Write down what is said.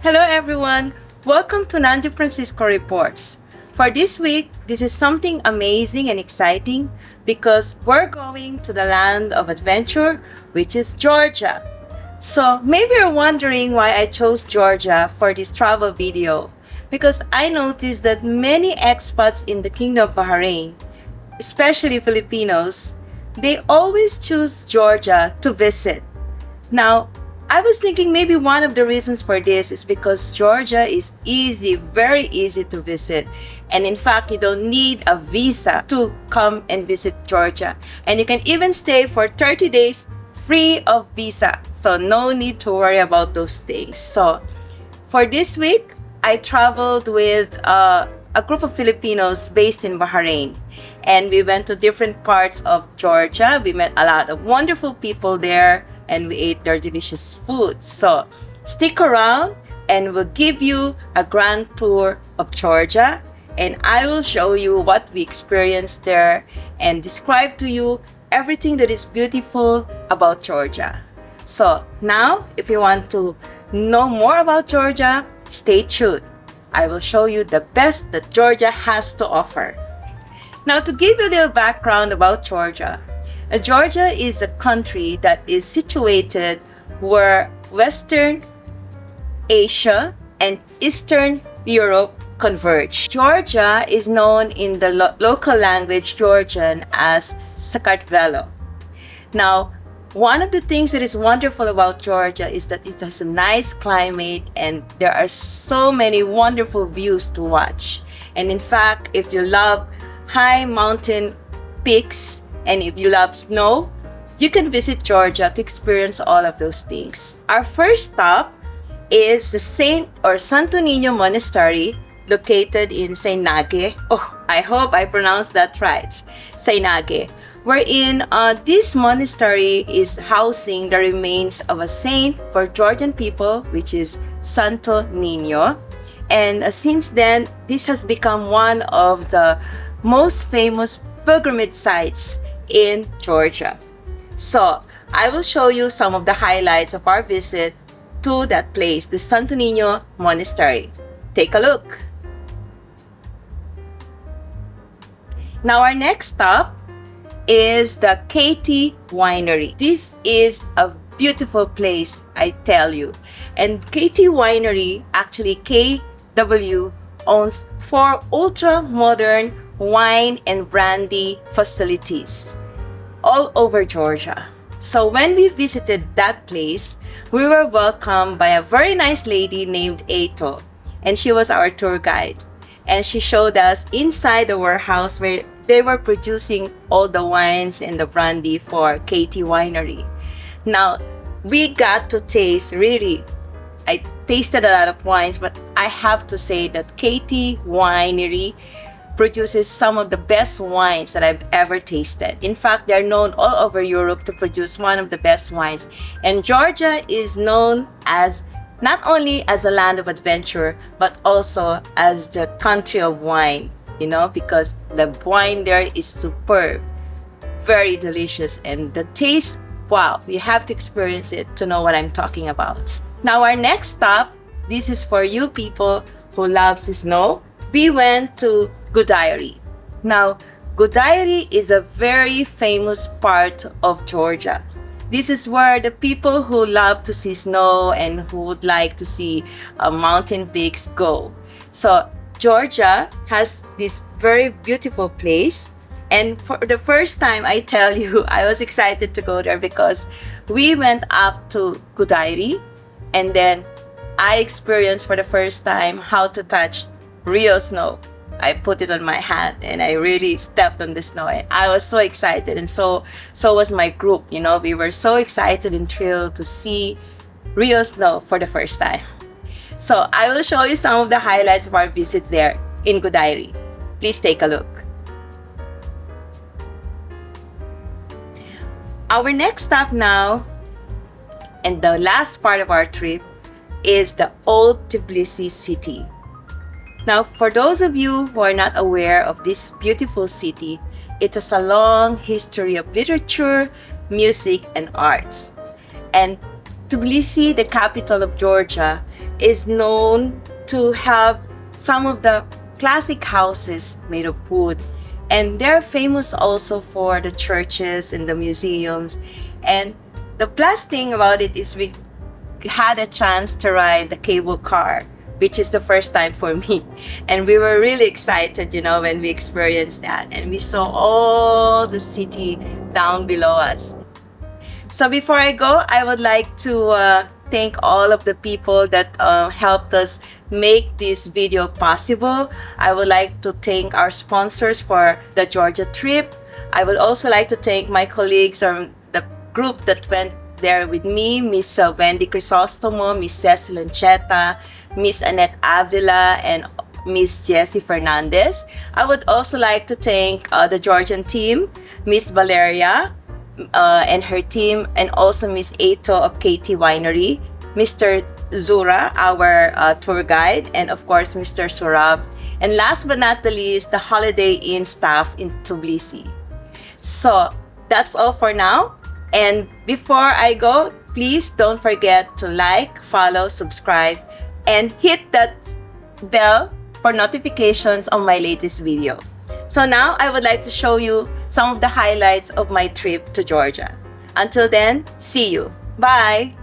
Hello everyone! Welcome to Nanju Francisco Reports. For this week, this is something amazing and exciting because we're going to the land of adventure, which is Georgia. So maybe you're wondering why I chose Georgia for this travel video, because I noticed that many expats in the Kingdom of Bahrain, especially Filipinos, they always choose Georgia to visit. Now, I was thinking maybe one of the reasons for this is because Georgia is easy, very easy to visit. And in fact, you don't need a visa to come and visit Georgia. And you can even stay for 30 days free of visa. So no need to worry about those things. So for this week, I traveled with a group of Filipinos based in Bahrain. And we went to different parts of Georgia. We met a lot of wonderful people there, and we ate their delicious food. So stick around and we'll give you a grand tour of Georgia, and I will show you what we experienced there and describe to you everything that is beautiful about Georgia. So now, if you want to know more about Georgia, stay tuned. I will show you the best that Georgia has to offer. Now, to give you a little background about Georgia, Georgia is a country that is situated where Western Asia and Eastern Europe converge. Georgia is known in the local language Georgian as Sakartvelo. Now, one of the things that is wonderful about Georgia is that it has a nice climate and there are so many wonderful views to watch. And in fact, if you love high mountain peaks, and if you love snow, you can visit Georgia to experience all of those things. Our first stop is the Saint or Santo Niño Monastery located in Saynage. Oh, I hope I pronounced that right. Saynage. Wherein this monastery is housing the remains of a saint for Georgian people, which is Santo Niño. And since then, this has become one of the most famous pilgrimage sites in Georgia. So I will show you some of the highlights of our visit to that place, the Santo Niño Monastery. Take a look. Now our next stop is the Katie Winery. This is a beautiful place, I tell you. And Katie Winery, actually KW, owns 4 ultra-modern wine and brandy facilities all over Georgia. So when we visited that place, we were welcomed by a very nice lady named Ato, and she was our tour guide. And she showed us inside the warehouse where they were producing all the wines and the brandy for Katie Winery. Now, we got to taste, really, I tasted a lot of wines, but I have to say that Katie Winery produces some of the best wines that I've ever tasted. In fact, they're known all over Europe to produce one of the best wines. And Georgia is known as not only as a land of adventure, but also as the country of wine, you know, because the wine there is superb, very delicious, and the taste, wow, you have to experience it to know what I'm talking about. Now our next stop, this is for you people who loves snow. We went to Gudairy. Now, Gudairy is a very famous part of Georgia. This is where the people who love to see snow and who would like to see mountain peaks go. So Georgia has this very beautiful place. And for the first time, I tell you, I was excited to go there because we went up to Gudairy, and then I experienced for the first time how to touch real snow. I put it on my hand and I really stepped on the snow, and I was so excited, and so was my group. You know, we were so excited and thrilled to see real snow for the first time. So I will show you some of the highlights of our visit there in Gudairy. Please take a look. Our next stop now, and the last part of our trip, is the old Tbilisi city. Now, for those of you who are not aware of this beautiful city, it has a long history of literature, music, and arts. And Tbilisi, the capital of Georgia, is known to have some of the classic houses made of wood. And they're famous also for the churches and the museums. And the plus thing about it is we had a chance to ride the cable car, which is the first time for me. And we were really excited, when we experienced that. And we saw all the city down below us. So before I go, I would like to thank all of the people that helped us make this video possible. I would like to thank our sponsors for the Georgia trip. I would also like to thank my colleagues or the group that went there with me, Miss Wendy Crisostomo, Miss Cecil Ancheta, Miss Annette Avila, and Miss Jessie Fernandez. I would also like to thank the Georgian team, Miss Valeria, and her team, and also Miss Ato of KT Winery, Mr. Zura, our tour guide, and of course Mr. Surab, and last but not the least, the Holiday Inn staff in Tbilisi. So that's all for now. And before I go, please don't forget to like, follow, subscribe, and hit that bell for notifications on my latest video. So now I would like to show you some of the highlights of my trip to Georgia. Until then, see you. Bye!